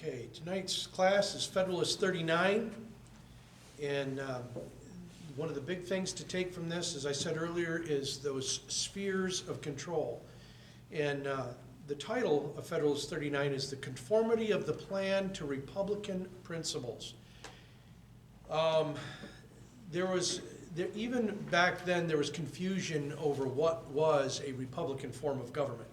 Okay, tonight's class is Federalist 39, and one of the big things to take from this, as I said earlier, is those spheres of control. And the title of Federalist 39 is The Conformity of the Plan to Republican Principles. Even back then, there was confusion over what was a Republican form of government.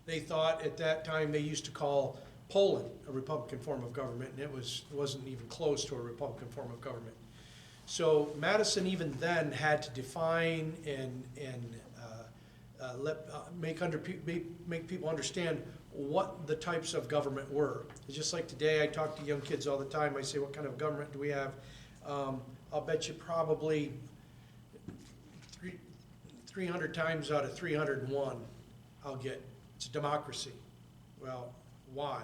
They thought at that time they used to call Poland a Republican form of government, and it wasn't even close to a Republican form of government. So Madison even then had to define and make people understand what the types of government were. It's just like today, I talk to young kids all the time. I say, what kind of government do we have? I'll bet you probably 300 times out of 301 I'll get, it's a democracy. Well, why?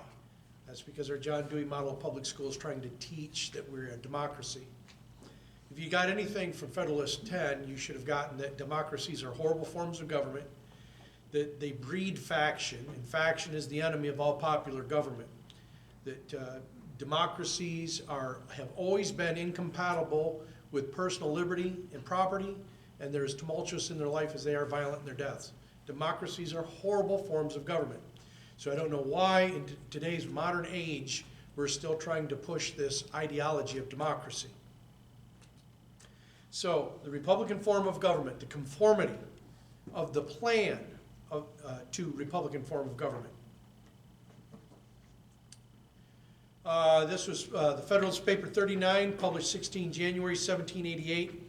That's because our John Dewey model of public school is trying to teach that we're a democracy. If you got anything from Federalist 10, you should have gotten that democracies are horrible forms of government, that they breed faction, and faction is the enemy of all popular government, that democracies have always been incompatible with personal liberty and property, and they're as tumultuous in their life as they are violent in their deaths. Democracies are horrible forms of government. So I don't know why in today's modern age we're still trying to push this ideology of democracy. So the Republican form of government, the conformity of the plan to Republican form of government. This was the Federalist Paper 39, published 16 January 1788.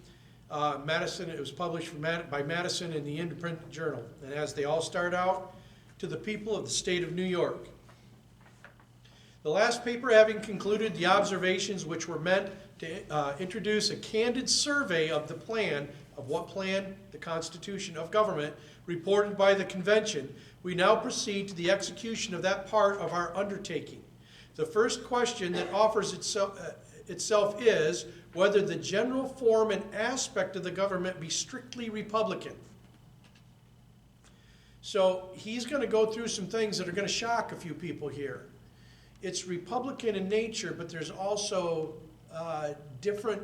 Madison, it was published by Madison in the Independent Journal. And as they all start out, to the people of the state of New York. The last paper having concluded the observations which were meant to introduce a candid survey of the plan, of what plan? The Constitution of Government, reported by the Convention, we now proceed to the execution of that part of our undertaking. The first question that offers itself is whether the general form and aspect of the government be strictly Republican. So he's going to go through some things that are going to shock a few people here. It's Republican in nature, but there's also different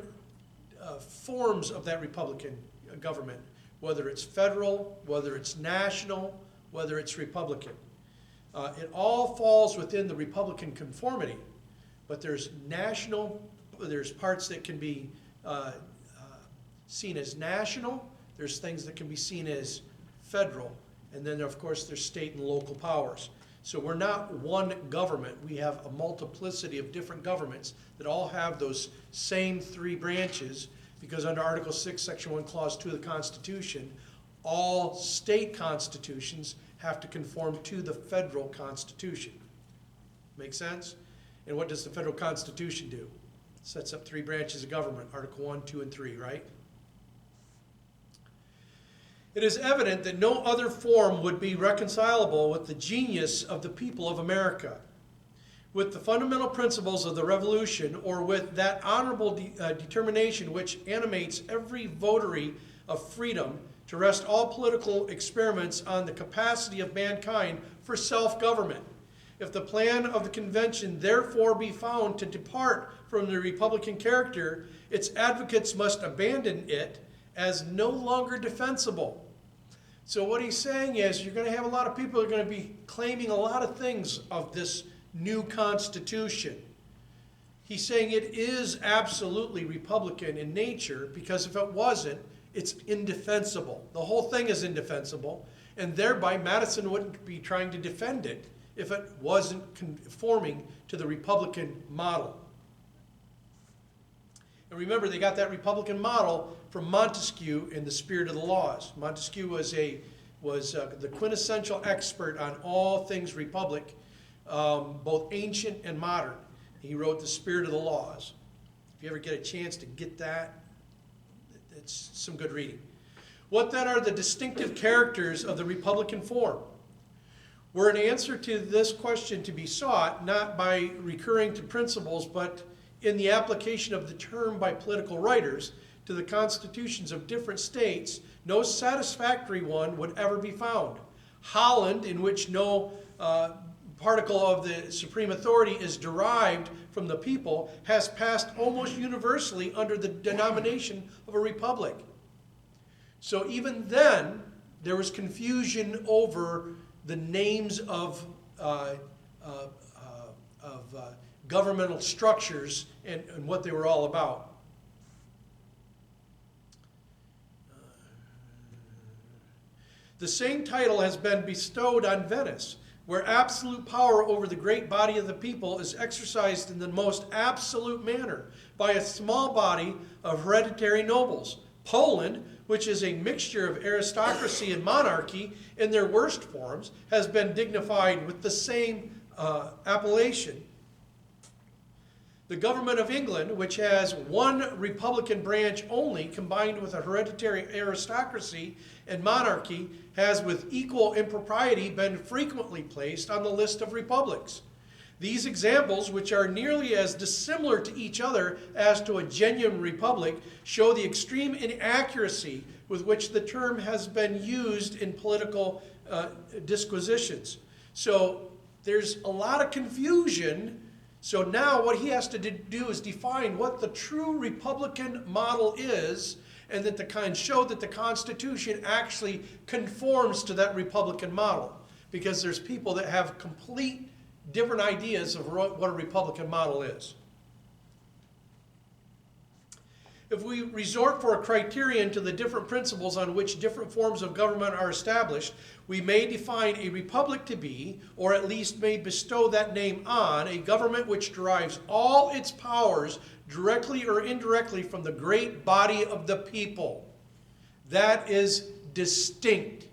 forms of that Republican government, whether it's federal, whether it's national, whether it's Republican. It all falls within the Republican conformity, but there's parts that can be seen as national, there's things that can be seen as federal, and then of course there's state and local powers. So we're not one government, we have a multiplicity of different governments that all have those same three branches, because under Article 6, Section 1, Clause 2 of the Constitution, all state constitutions have to conform to the federal Constitution. Make sense? And what does the federal Constitution do? It sets up three branches of government, Article 1, 2, and 3, right? It is evident that no other form would be reconcilable with the genius of the people of America, with the fundamental principles of the Revolution, or with that honorable determination which animates every votary of freedom to rest all political experiments on the capacity of mankind for self-government. If the plan of the convention therefore be found to depart from the Republican character, its advocates must abandon it as no longer defensible. So what he's saying is you're going to have a lot of people who are going to be claiming a lot of things of this new Constitution. He's saying it is absolutely Republican in nature, because if it wasn't, it's indefensible. The whole thing is indefensible, and thereby Madison wouldn't be trying to defend it if it wasn't conforming to the Republican model. And remember, they got that Republican model from Montesquieu in The Spirit of the Laws. Montesquieu was the quintessential expert on all things republic, both ancient and modern. He wrote The Spirit of the Laws. If you ever get a chance to get that, it's some good reading. What then are the distinctive characters of the Republican form? Were an answer to this question to be sought, not by recurring to principles, but in the application of the term by political writers to the constitutions of different states, no satisfactory one would ever be found. Holland, in which no particle of the supreme authority is derived from the people has passed almost universally under the denomination of a republic. So even then, there was confusion over the names of governmental structures and what they were all about. The same title has been bestowed on Venice, where absolute power over the great body of the people is exercised in the most absolute manner by a small body of hereditary nobles. Poland, which is a mixture of aristocracy and monarchy in their worst forms, has been dignified with the same appellation. The government of England, which has one republican branch only, combined with a hereditary aristocracy and monarchy, has with equal impropriety been frequently placed on the list of republics. These examples, which are nearly as dissimilar to each other as to a genuine republic, show the extreme inaccuracy with which the term has been used in political disquisitions. So there's a lot of confusion. So now what he has to do is define what the true Republican model is, and that show that the Constitution actually conforms to that Republican model. Because there's people that have complete different ideas of what a Republican model is. If we resort for a criterion to the different principles on which different forms of government are established, we may define a republic to be, or at least may bestow that name on, a government which derives all its powers directly or indirectly from the great body of the people. That is distinct.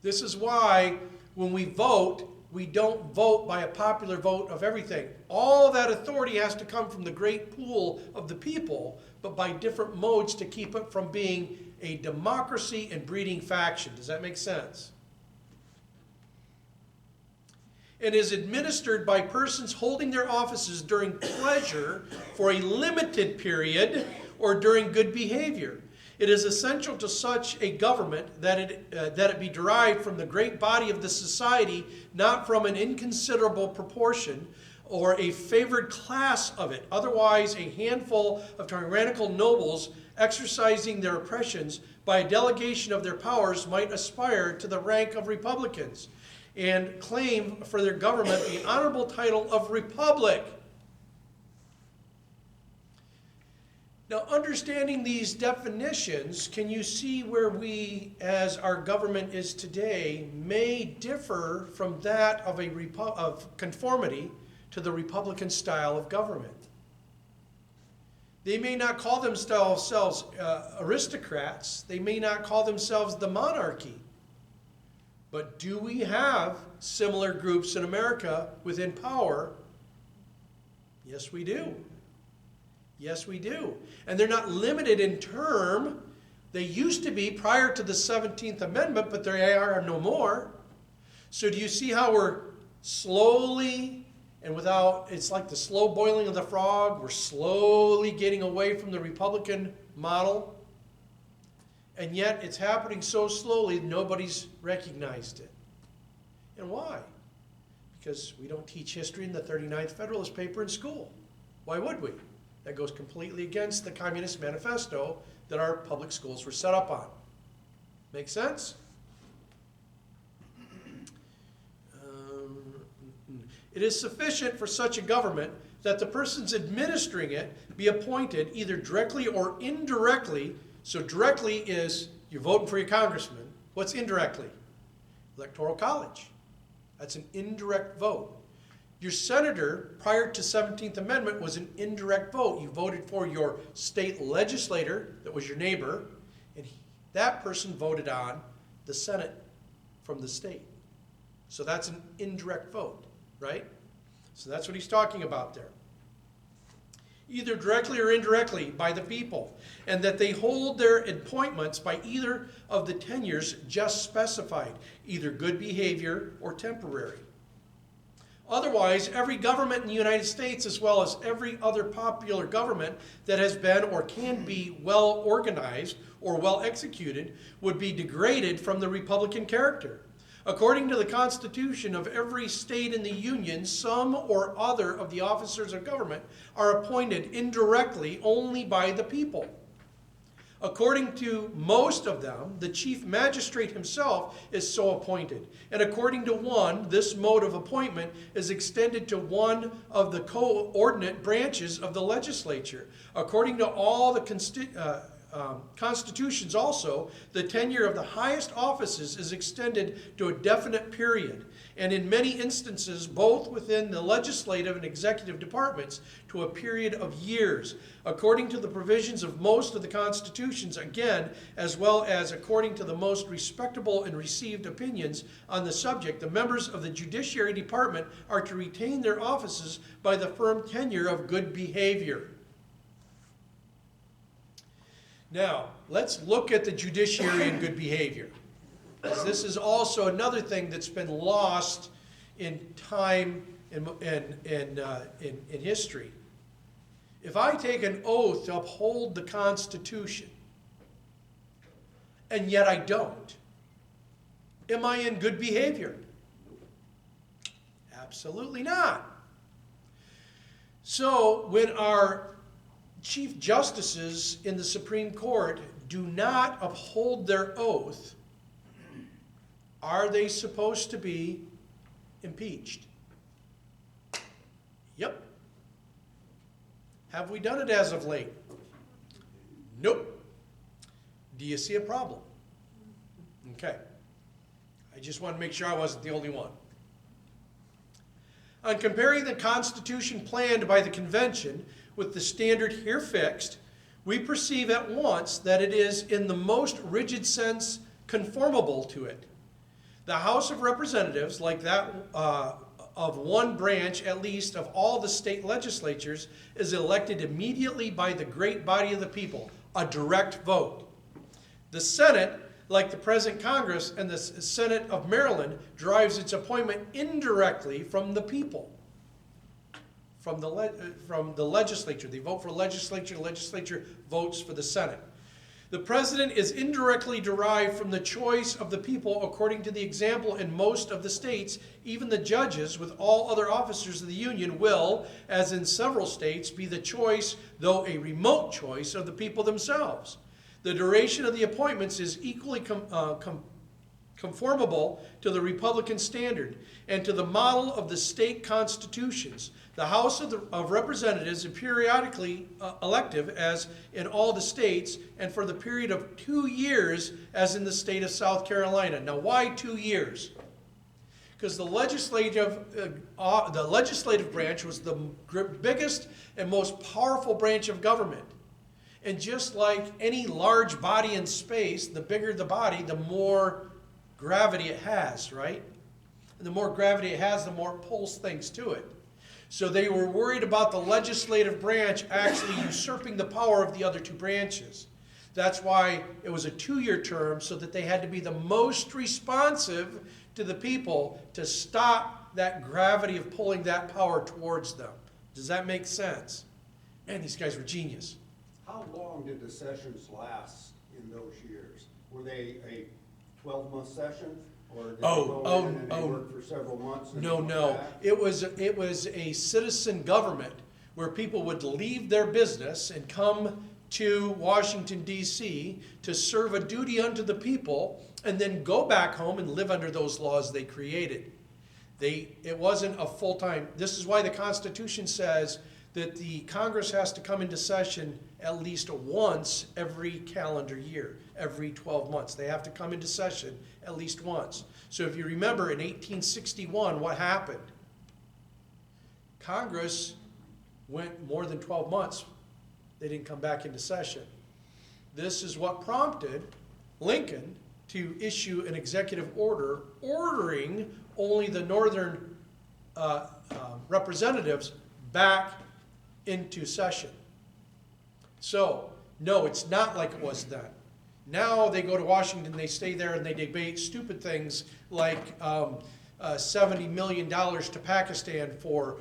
This is why when we vote, we don't vote by a popular vote of everything. All that authority has to come from the great pool of the people, but by different modes to keep it from being a democracy and breeding faction. Does that make sense? It is administered by persons holding their offices during pleasure for a limited period or during good behavior. It is essential to such a government that it be derived from the great body of the society, not from an inconsiderable proportion or a favored class of it. Otherwise, a handful of tyrannical nobles exercising their oppressions by a delegation of their powers might aspire to the rank of republicans and claim for their government the honorable title of republic. Now, understanding these definitions, can you see where we, as our government is today, may differ from that of conformity to the Republican style of government? They may not call themselves aristocrats. They may not call themselves the monarchy. But do we have similar groups in America within power? Yes, we do. Yes, we do. And they're not limited in term. They used to be prior to the 17th Amendment, but they are no more. So do you see how we're slowly, and without, it's like the slow boiling of the frog, we're slowly getting away from the Republican model? And yet it's happening so slowly, nobody's recognized it. And why? Because we don't teach history in the 39th Federalist paper in school. Why would we? That goes completely against the Communist Manifesto that our public schools were set up on. Make sense? It is sufficient for such a government that the persons administering it be appointed either directly or indirectly. So directly is you're voting for your congressman. What's indirectly? Electoral college. That's an indirect vote. Your senator, prior to 17th Amendment, was an indirect vote. You voted for your state legislator, that was your neighbor, and that person voted on the Senate from the state. So that's an indirect vote, right? So that's what he's talking about there. Either directly or indirectly by the people, and that they hold their appointments by either of the tenures just specified, either good behavior or temporary. Otherwise, every government in the United States, as well as every other popular government that has been or can be well organized or well executed, would be degraded from the Republican character. According to the Constitution of every state in the Union, some or other of the officers of government are appointed indirectly only by the people. According to most of them, the chief magistrate himself is so appointed. And according to one, this mode of appointment is extended to one of the coordinate branches of the legislature. According to all the constitutions also, the tenure of the highest offices is extended to a definite period, and in many instances, both within the legislative and executive departments, to a period of years. According to the provisions of most of the constitutions, again, as well as according to the most respectable and received opinions on the subject, the members of the Judiciary Department are to retain their offices by the firm tenure of good behavior. Now, let's look at the judiciary and good behavior. This is also another thing that's been lost in time in history. If I take an oath to uphold the Constitution, and yet I don't, am I in good behavior? Absolutely not. So when our Chief Justices in the Supreme Court do not uphold their oath, are they supposed to be impeached? Yep. Have we done it as of late? Nope. Do you see a problem? Okay. I just want to make sure I wasn't the only one. On comparing the Constitution planned by the Convention with the standard here fixed, we perceive at once that it is in the most rigid sense conformable to it. The House of Representatives, like that of one branch at least of all the state legislatures, is elected immediately by the great body of the people, a direct vote. The Senate, like the present Congress and the Senate of Maryland, derives its appointment indirectly from the people. From the legislature. They vote for legislature, the legislature votes for the Senate. The president is indirectly derived from the choice of the people according to the example in most of the states. Even the judges, with all other officers of the Union, will, as in several states, be the choice, though a remote choice, of the people themselves. The duration of the appointments is equally conformable to the Republican standard and to the model of the state constitutions. The House of Representatives is periodically elective, as in all the states, and for the period of 2 years, as in the state of South Carolina. Now, why 2 years? Because the legislative branch was the biggest and most powerful branch of government. And just like any large body in space, the bigger the body, the more gravity it has, right? And the more gravity it has, the more it pulls things to it. So they were worried about the legislative branch actually usurping the power of the other two branches. That's why it was a 2-year term, so that they had to be the most responsive to the people to stop that gravity of pulling that power towards them. Does that make sense? Man, these guys were genius. How long did the sessions last in those years? Were they a 12-month session? Or did they go in and they work for several months? No. It was a citizen government where people would leave their business and come to Washington, D.C. to serve a duty unto the people and then go back home and live under those laws they created. It wasn't a full-time. This is why the Constitution says that the Congress has to come into session at least once every calendar year, every 12 months. They have to come into session at least once. So if you remember in 1861, what happened? Congress went more than 12 months. They didn't come back into session. This is what prompted Lincoln to issue an executive order ordering only the northern representatives back into session. So, no, it's not like it was then. Now they go to Washington, they stay there, and they debate stupid things like $70 million to Pakistan for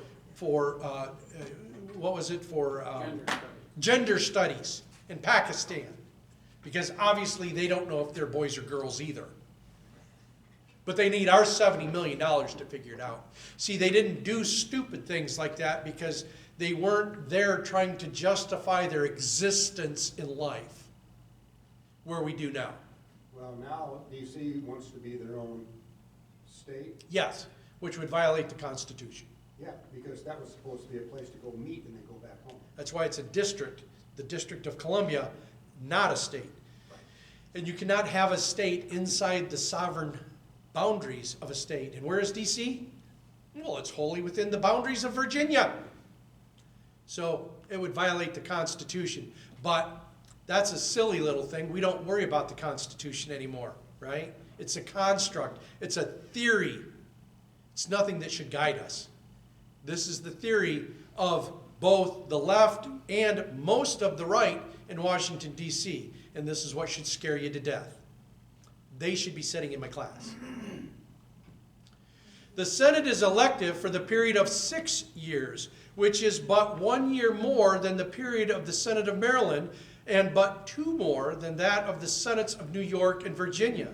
what was it, for gender studies in Pakistan. Because obviously they don't know if they're boys or girls either. But they need our $70 million to figure it out. See, they didn't do stupid things like that because they weren't there trying to justify their existence in life, where we do now. Well, now DC wants to be their own state. Yes, which would violate the Constitution. Yeah, because that was supposed to be a place to go meet and then go back home. That's why it's a district, the District of Columbia, not a state. And you cannot have a state inside the sovereign boundaries of a state. And where is DC? Well, it's wholly within the boundaries of Virginia. So it would violate the Constitution. But that's a silly little thing. We don't worry about the Constitution anymore, right? It's a construct. It's a theory. It's nothing that should guide us. This is the theory of both the left and most of the right in Washington, D.C. And this is what should scare you to death. They should be sitting in my class. The Senate is elective for the period of 6 years, which is but 1 year more than the period of the Senate of Maryland and but 2 more than that of the Senates of New York and Virginia.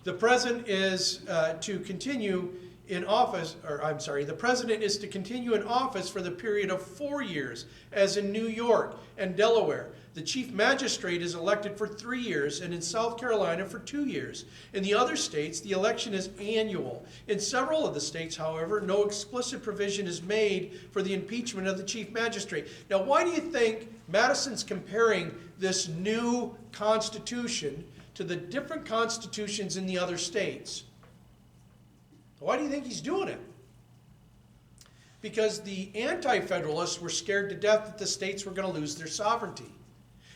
The president is to continue in office, the president is to continue in office for the period of 4 years, as in New York and Delaware. The chief magistrate is elected for 3 years, and in South Carolina for 2 years. In the other states, the election is annual. In several of the states, however, no explicit provision is made for the impeachment of the chief magistrate. Now, why do you think Madison's comparing this new constitution to the different constitutions in the other states? Why do you think he's doing it? Because the anti-federalists were scared to death that the states were going to lose their sovereignty,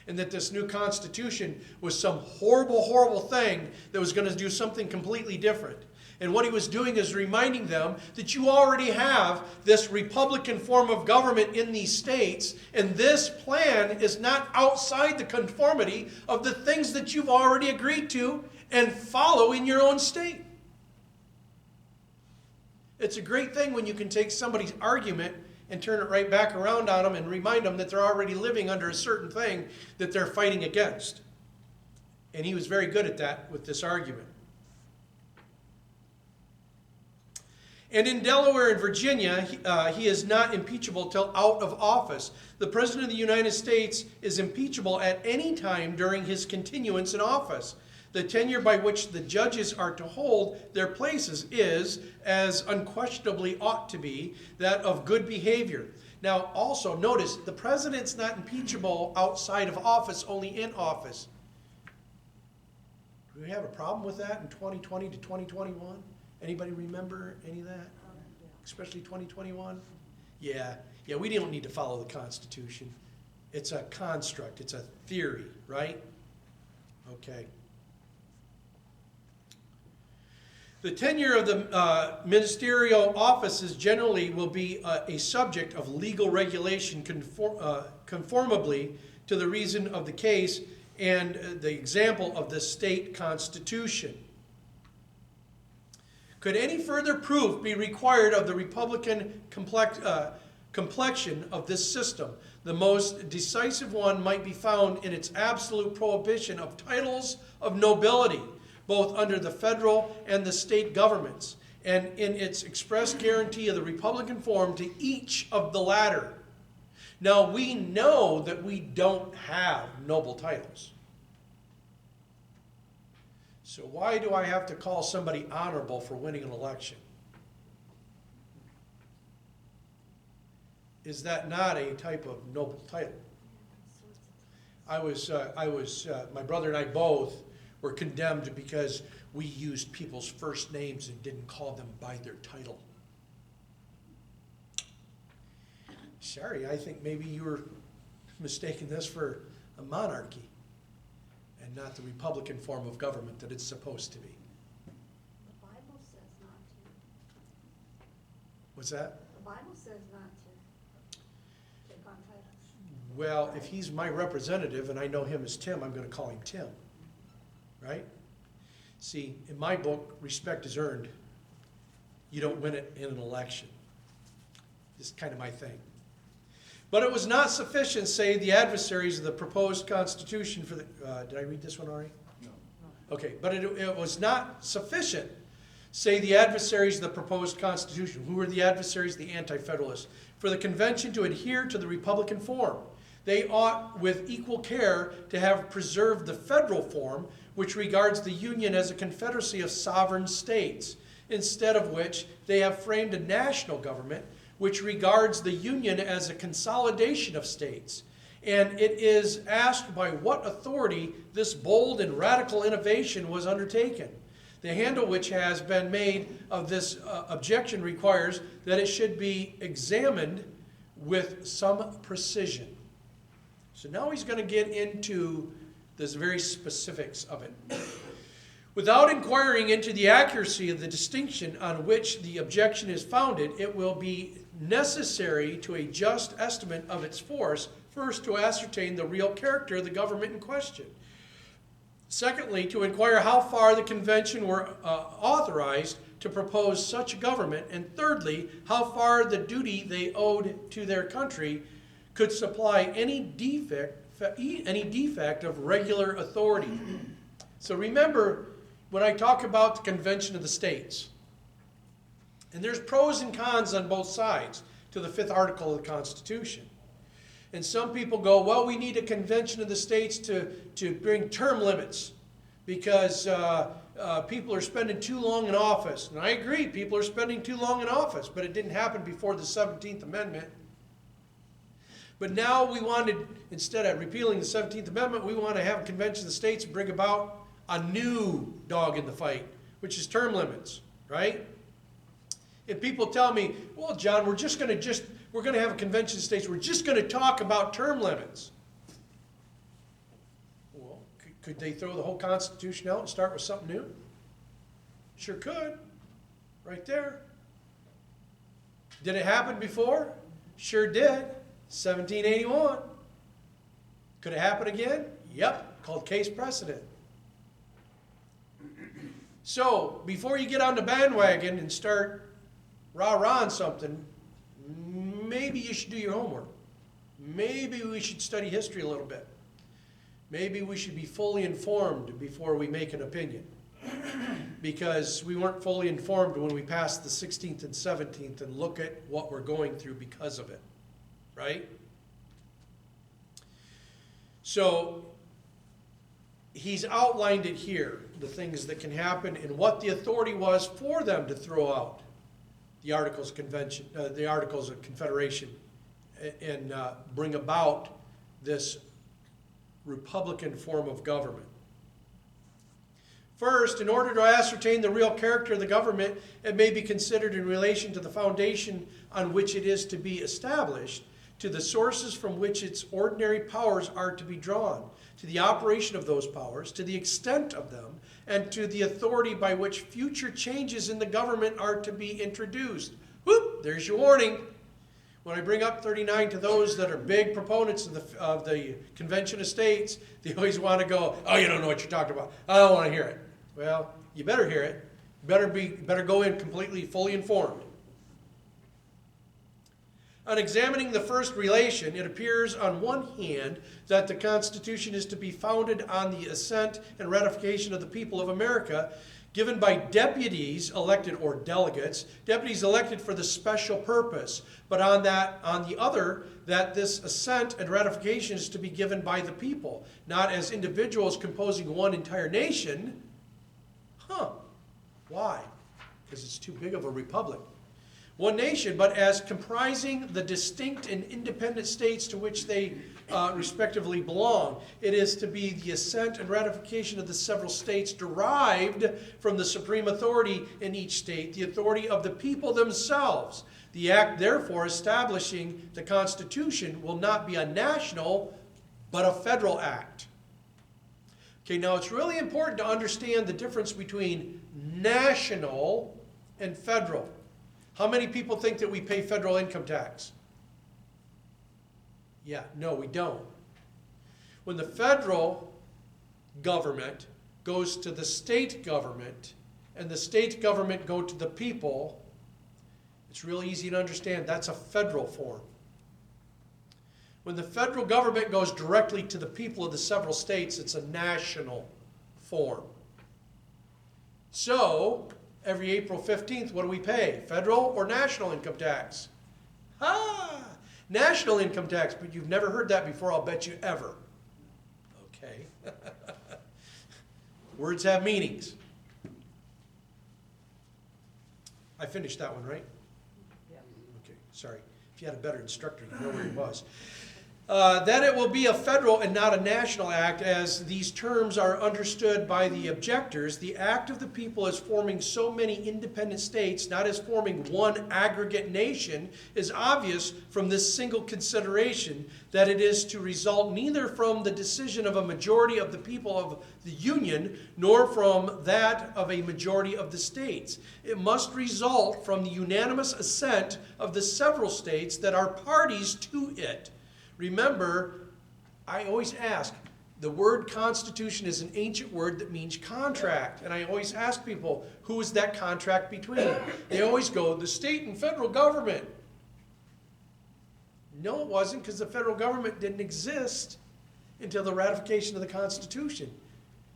and that this new constitution was some horrible, horrible thing that was going to do something completely different. And what he was doing is reminding them that you already have this Republican form of government in these states, and this plan is not outside the conformity of the things that you've already agreed to and follow in your own state. It's a great thing when you can take somebody's argument and turn it right back around on them and remind them that they're already living under a certain thing that they're fighting against. And he was very good at that with this argument. And in Delaware and Virginia, he is not impeachable till out of office. The President of the United States is impeachable at any time during his continuance in office. The tenure by which the judges are to hold their places is, as unquestionably ought to be, that of good behavior. Now, also, notice, the president's not impeachable outside of office, only in office. Do we have a problem with that in 2020 to 2021? Anybody remember any of that? Especially 2021? Yeah, we don't need to follow the Constitution. It's a construct, it's a theory, right? Okay. The tenure of the ministerial offices generally will be a subject of legal regulation conformably to the reason of the case and the example of the state constitution. Could any further proof be required of the Republican complexion of this system? The most decisive one might be found in its absolute prohibition of titles of nobility, both under the federal and the state governments, and in its express guarantee of the Republican form to each of the latter. Now, we know that we don't have noble titles. So why do I have to call somebody honorable for winning an election? Is that not a type of noble title? My brother and I both were condemned because we used people's first names and didn't call them by their title. Sorry, I think maybe you were mistaking this for a monarchy and not the Republican form of government that it's supposed to be. The Bible says not to. What's that? The Bible says not to take on titles. Well, if he's my representative and I know him as Tim, I'm going to call him Tim. Right? See, in my book, respect is earned. You don't win it in an election. This is kind of my thing. But it was not sufficient, say, the adversaries of the proposed Constitution for the... did I read this one already? No. Okay, but it was not sufficient say the adversaries of the proposed Constitution. Who are the adversaries? The Anti-Federalists. For the convention to adhere to the Republican form, they ought with equal care to have preserved the federal form, which regards the Union as a confederacy of sovereign states, instead of which they have framed a national government, which regards the Union as a consolidation of states. And it is asked by what authority this bold and radical innovation was undertaken. The handle which has been made of this objection requires that it should be examined with some precision. So now he's going to get into the very specifics of it. Without inquiring into the accuracy of the distinction on which the objection is founded, it will be necessary to a just estimate of its force, first to ascertain the real character of the government in question. Secondly, to inquire how far the convention were authorized to propose such a government. And thirdly, how far the duty they owed to their country could supply any defect of regular authority. So remember, when I talk about the Convention of the States, and there's pros and cons on both sides to the 5th article of the Constitution. And some people go, well, we need a Convention of the States to bring term limits because people are spending too long in office. And I agree, people are spending too long in office, but it didn't happen before the 17th Amendment. But now we wanted, instead of repealing the 17th Amendment, we want to have a Convention of the States bring about a new dog in the fight, which is term limits, right? And people tell me, well, John, we're going to have a Convention of States. We're just going to talk about term limits. Well, could they throw the whole Constitution out and start with something new? Sure could. Right there. Did it happen before? Sure did. 1781. Could it happen again? Yep. Called case precedent. So, before you get on the bandwagon and start rah-rahing something, maybe you should do your homework. Maybe we should study history a little bit. Maybe we should be fully informed before we make an opinion. Because we weren't fully informed when we passed the 16th and 17th, and look at what we're going through because of it. Right? So, he's outlined it here, the things that can happen and what the authority was for them to throw out the Articles of Convention, the Articles of Confederation, and bring about this Republican form of government. First, in order to ascertain the real character of the government, it may be considered in relation to the foundation on which it is to be established, to the sources from which its ordinary powers are to be drawn, to the operation of those powers, to the extent of them, and to the authority by which future changes in the government are to be introduced. Whoop, there's your warning. When I bring up 39 to those that are big proponents of the Convention of States, they always want to go, oh, you don't know what you're talking about. I don't want to hear it. Well, you better hear it. Better go in completely, fully informed. On examining the first relation, it appears on one hand that the Constitution is to be founded on the assent and ratification of the people of America, given by deputies elected, or delegates, deputies elected for the special purpose. But on the other, that this assent and ratification is to be given by the people, not as individuals composing one entire nation. Why? Because it's too big of a republic. One nation, but as comprising the distinct and independent states to which they respectively belong. It is to be the assent and ratification of the several states derived from the supreme authority in each state, the authority of the people themselves. The act, therefore, establishing the Constitution will not be a national, but a federal act. Okay, now it's really important to understand the difference between national and federal. How many people think that we pay federal income tax? Yeah, no, we don't. When the federal government goes to the state government and the state government go to the people, it's really easy to understand that's a federal form. When the federal government goes directly to the people of the several states, it's a national form. So, Every April 15th, what do we pay? Federal or national income tax? Ah, national income tax, but you've never heard that before, I'll bet you ever. Okay. Words have meanings. I finished that one, right? Okay, sorry. If you had a better instructor, you know where he was. Then it will be a federal and not a national act, as these terms are understood by the objectors. The act of the people as forming so many independent states, not as forming one aggregate nation, is obvious from this single consideration, that it is to result neither from the decision of a majority of the people of the Union, nor from that of a majority of the states. It must result from the unanimous assent of the several states that are parties to it. Remember, I always ask, the word constitution is an ancient word that means contract. And I always ask people, who is that contract between? They always go, the state and federal government. No, it wasn't, because the federal government didn't exist until the ratification of the Constitution.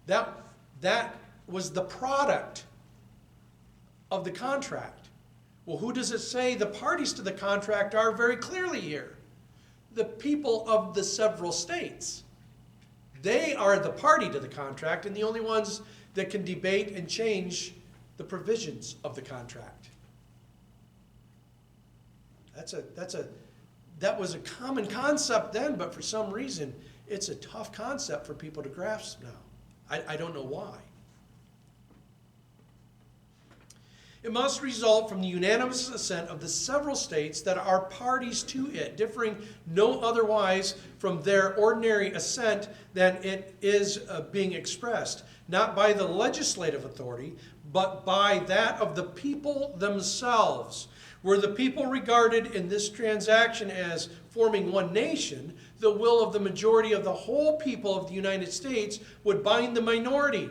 That was the product of the contract. Well, who does it say the parties to the contract are? Very clearly here. The people of the several states. They are the party to the contract and the only ones that can debate and change the provisions of the contract. That was a common concept then, but for some reason, it's a tough concept for people to grasp now. I don't know why. It must result from the unanimous assent of the several states that are parties to it, differing no otherwise from their ordinary assent than it is being expressed, not by the legislative authority, but by that of the people themselves. Were the people regarded in this transaction as forming one nation, the will of the majority of the whole people of the United States would bind the minority.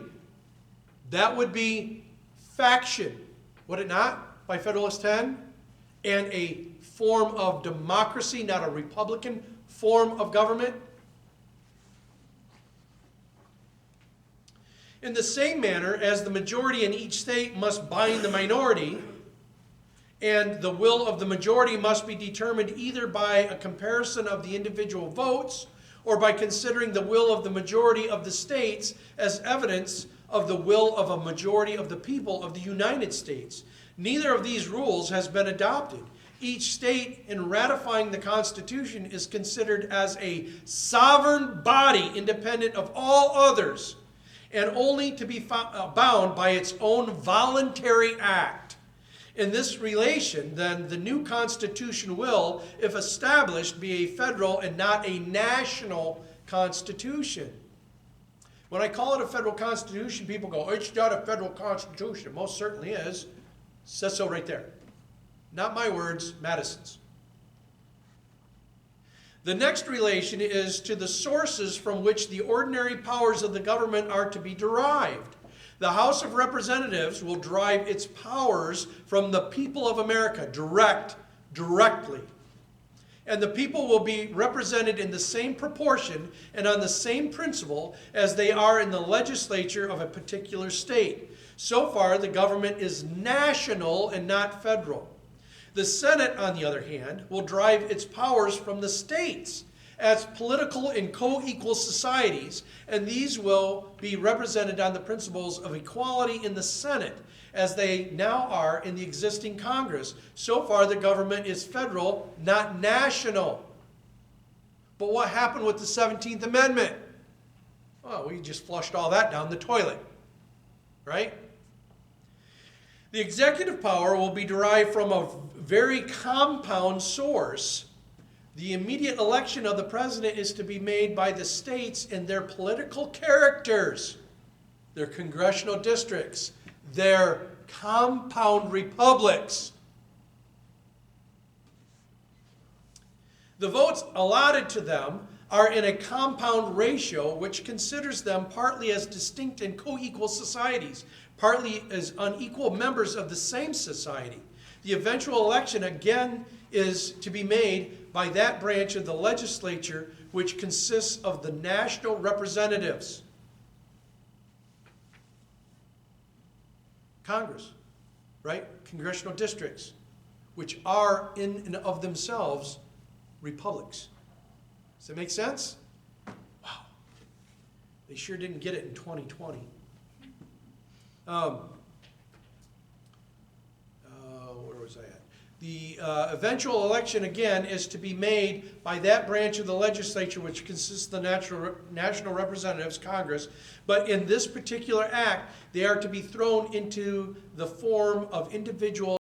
That would be faction. Would it not, by Federalist 10? And a form of democracy, not a Republican form of government? In the same manner as the majority in each state must bind the minority, and the will of the majority must be determined either by a comparison of the individual votes or by considering the will of the majority of the states as evidence of the will of a majority of the people of the United States. Neither of these rules has been adopted. Each state in ratifying the Constitution is considered as a sovereign body independent of all others and only to be bound by its own voluntary act. In this relation, then, the new Constitution will, if established, be a federal and not a national Constitution. When I call it a federal constitution, people go, it's not a federal constitution. It most certainly is. It says so right there. Not my words, Madison's. The next relation is to the sources from which the ordinary powers of the government are to be derived. The House of Representatives will derive its powers from the people of America, directly. And the people will be represented in the same proportion and on the same principle as they are in the legislature of a particular state. So far, the government is national and not federal. The Senate, on the other hand, will derive its powers from the states as political and co-equal societies, and these will be represented on the principles of equality in the Senate, as they now are in the existing Congress. So far, the government is federal, not national. But what happened with the 17th Amendment? Well, we just flushed all that down the toilet, right? The executive power will be derived from a very compound source. The immediate election of the president is to be made by the states and their political characters, their congressional districts, their compound republics. The votes allotted to them are in a compound ratio which considers them partly as distinct and co-equal societies, partly as unequal members of the same society. The eventual election again is to be made by that branch of the legislature which consists of the national representatives. Congress. right? Congressional districts, which are in and of themselves republics. Does that make sense? Wow. They sure didn't get it in 2020. Where was I at? The eventual election, again, is to be made by that branch of the legislature which consists of the national representatives, Congress. But in this particular act, they are to be thrown into the form of individual